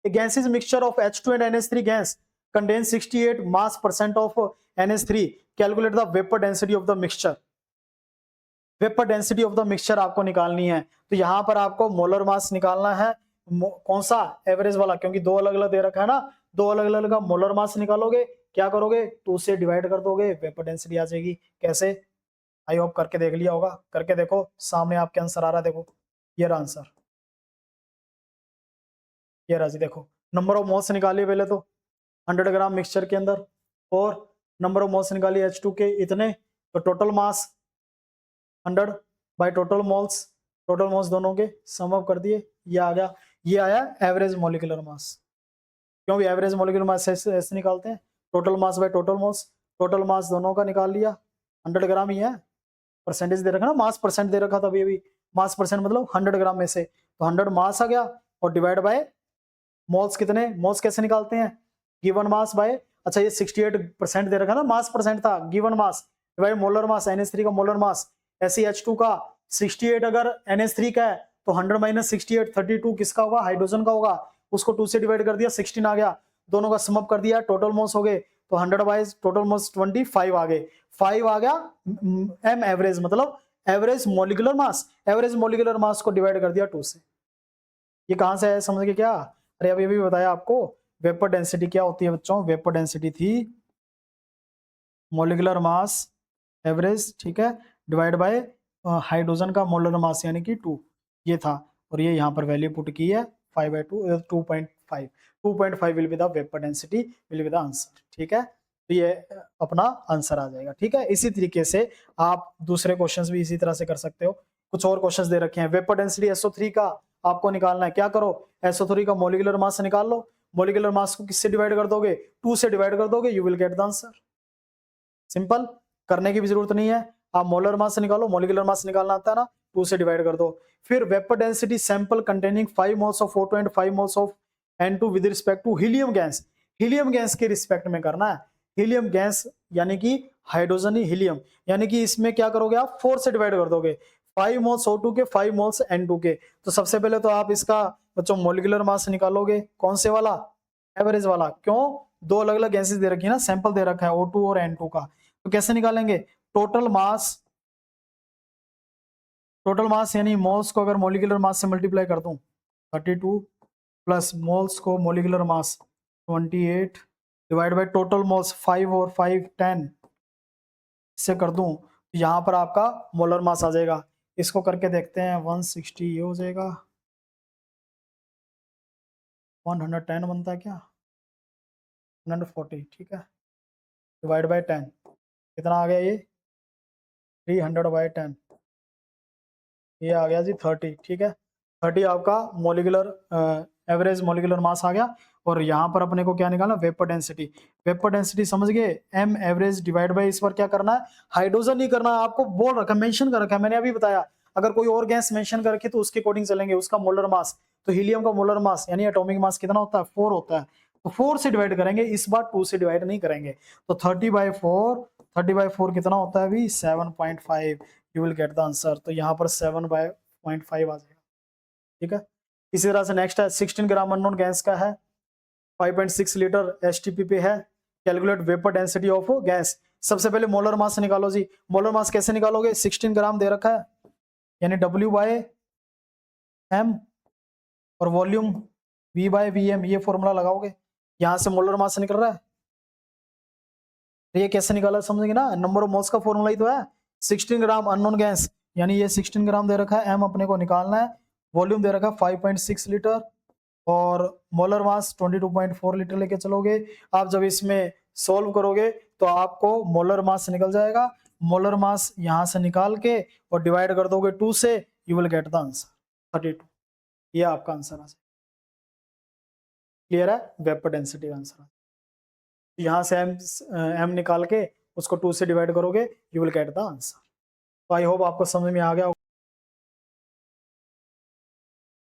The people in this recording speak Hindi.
A gaseous mixture of H2 and NH3 gas contains 68 mass percent of NH3. Calculate the vapor density of the mixture. Vapour density of the mixture आपको निकालनी है, तो यहां पर आपको मोलर मास निकालना है। कौन सा? एवरेज वाला, क्योंकि दो अलग अलग दे रखा है ना, दो अलग अलग का मोलर मास निकालोगे, क्या करोगे? 2 से डिवाइड कर दोगे, वेपर डेंसिटी आ जाएगी। कैसे? आई होप करके देख लिया होगा, करके देखो, सामने आपके आंसर आ रहा है, देखो ये रहा आंसर, ये रहा जी। देखो नंबर ऑफ मोल्स निकालिए पहले तो 100 ग्राम मिक्सचर के अंदर, और नंबर ऑफ मोल्स निकालिए H2 के इतने, तो total mass 100 by total moles दोनों के सम अप कर दिए, ये आ गया, ये आया एवरेज मॉलिक्यूलर मास। क्योंकि एवरेज मॉलिक्यूलर मास ऐसे निकालते हैं, total mass by total moles, total mass दोनों का निकाल लिया, 100 ग्राम ही है, परसेंटेज दे रखा ना, मास परसेंट दे रखा था अभी, मास परसेंट मतलब 100 ग्राम में से, तो 100 मास आ गया, और डिवाइड बाय मोल्स कितने, मोल्स कैसे निकालते हैं? गिवन मास बाय, अच्छा ये 68% दे रखा ना, मास परसेंट था, given mass divide molar mass, NH3 का मोलर मास, SeH2 का 68 अगर NH3 का है तो 100 माइनस 68 32 किसका होगा? हाइड्रोजन का होगा, उसको 2 से डिवाइड कर दिया, 16 आ गया, दोनों का सम अप कर दिया, टोटल मोल्स हो गए, तो 100 बाय टोटल मोल्स 25 आ गए, 5 आ गया एम एवरेज, मतलब average molecular mass, average molecular mass को डिवाइड कर दिया 2 से। ये कहां से आया समझ गए क्या? अरे अभी अभी बताया आपको, वेपर डेंसिटी क्या होती है बच्चों? वेपर डेंसिटी थी मॉलिक्यूलर मास एवरेज, ठीक है, डिवाइड बाय हाइड्रोजन का मोलर मास यानी कि 2, ये था, और ये यहाँ पर वैल्यू पुट की है 5/2 2.5, 2.5 will be the vapour density, will be the answer, ठीक है, तो ये अपना आंसर आ जाएगा, ठीक है। इसी तरीके से आप दूसरे क्वेश्चंस भी इसी तरह से कर सकते हो। कुछ और क्वेश्चंस दे रखे हैं, वेपर डेंसिटी SO3 का आपको निकालना है, क्या करो? SO3 का मॉलिक्यूलर मास निकाल लो, मॉलिक्यूलर मास को किससे डिवाइड कर दोगे? 2 से डिवाइड कर दोगे, you will get the answer. Simple, करने की भी जरूरत नहीं है, आप मोलर मास निकालो, मॉलिक्यूलर मास निकालना आता है ना, 2 से डिवाइड कर दो। फिर vapour density sample containing 5 moles of O2 and 5 moles of N2 with respect to helium gas, helium gas के रिस्पेक्ट में करना है। हीलियम गैस यानी कि हाइड्रोजन ही हीलियम, यानी कि इसमें क्या करोगे आप? 4 से डिवाइड कर दोगे, 5 मोल्स O2 के, 5 मोल्स N2 के। तो सबसे पहले तो आप इसका बच्चों मॉलिक्यूलर मास निकालोगे, कौन से वाला? एवरेज वाला। क्यों? दो अलग अलग गैसेस दे रखी है ना, सैंपल दे रखा है O2 और N2 का, तो कैसे निकालेंगे? टोटल मास यानी मोल्स को अगर मॉलिक्यूलर मास से मल्टीप्लाई कर दूं 32 प्लस मोल्स को molecular mass 28 divide by total moles 5 और 5 10 इससे कर दूं, तो यहां पर आपका मोलर मास आ जाएगा। इसको करके देखते हैं, 160 ये हो जाएगा, 110 बनता है क्या? 140, ठीक है, डिवाइड बाय 10 कितना आ गया? ये 300/10, ये आ गया जी 30, ठीक है, 30 आपका मॉलिक्यूलर एवरेज मॉलिक्यूलर मास आ गया। और यहाँ पर अपने को क्या निकालना? Vapour density. वेपर डेंसिटी समझ गए, एम एवरेज डिवाइड बाय, इस पर क्या करना है? हाइड्रोजन नहीं करना है, आपको बोल रखा, मेंशन कर रखा है, मैंने अभी बताया। अगर कोई और गैस मेंशन करके तो उसके अकॉर्डिंग चलेंगे, उसका मोलर मास, तो हीलियम का मोलर मास यानी एटॉमिक मास कितना होता है? 4 होता है, तो 4 से डिवाइड करेंगे, इस बार 2 से डिवाइड नहीं करेंगे। तो 30/4 कितना होता है अभी? 7.5, you will get the answer. तो यहाँ पर 7/0.5 आ जाएगा, ठीक है। इसी तरह से नेक्स्ट है 16 ग्राम अननोन गैस का है, 5.6 लीटर STP पे है, calculate vapour density of gas. सबसे पहले मोलर मास निकालो जी। मोलर मास कैसे निकालोगे? 16 ग्राम दे रखा है, यानी W/M और वॉल्यूम V/VM, ये फॉर्मूला लगाओगे, यहां से मोलर मास निकल रहा है। तो ये कैसे निकाला समझेंगे ना, नंबर ऑफ मोल्स का फॉर्मूला ही तो है। 16 ग्राम अननोन गैस, यानी ये 16 ग्राम दे रखा है, M अपने को निकालना है, वॉल्यूम दे रखा है 5.6 लीटर, और मोलर मास 22.4 लीटर लेके चलोगे। आप जब इसमें सोल्व करोगे तो आपको मोलर मास निकल जाएगा। मोलर मास यहां से निकाल के और डिवाइड कर दोगे 2 से, you will get the answer 32। ये आपका आंसर आ जाएगा। क्लियर है? वेपर डेंसिटी का आंसर। यहां से एम निकाल के उसको 2 से डिवाइड करोगे, you will get the answer. तो आई होप आपको समझ में आ गया।